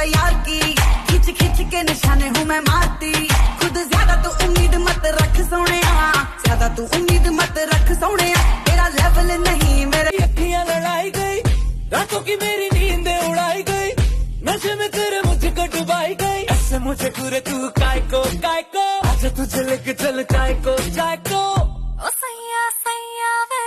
तैयार की, खिंच खिंच के निशाने हूँ मैं मारती। खुद ज्यादा तू उम्मीद मत रख सोने, ज्यादा तू उम्मीद मत रख सोने, तेरा लेवल नहीं मेरे। अखियां लड़ाई गई, रातों की मेरी नींद उड़ाई गई, नशे में तेरे मुझको डुबाई गई। ऐसे मुझे घूरे तू काय को आजा तुझे लेके चल चाय को ओ सैया सैया वे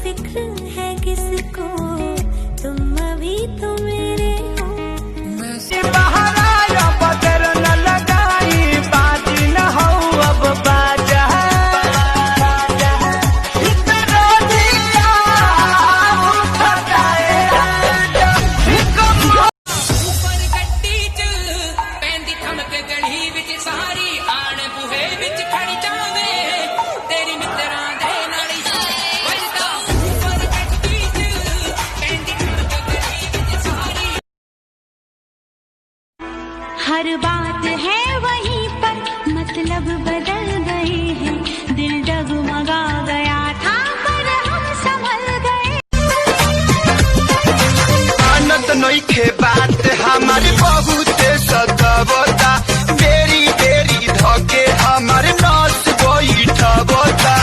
फिक्र है किसको, तुम अभी तो मेरे हो। बाहर आया बदर न लगाई, बाजी न हो अब बाजा, इतना दिया ऊपर गड्डी च पैंदी थमक गली विच सारी आण बुहे विच खड़ जावे तेरी मित्रा दे नाली हर बात है वहीं पर, मतलब बदल गए हैं, दिल डगमगा गया था पर हम संभल गए। आनंद नइखे बात हमारे बहुत सतावता, बेरी बेरी धके हमारे नस बैठवता।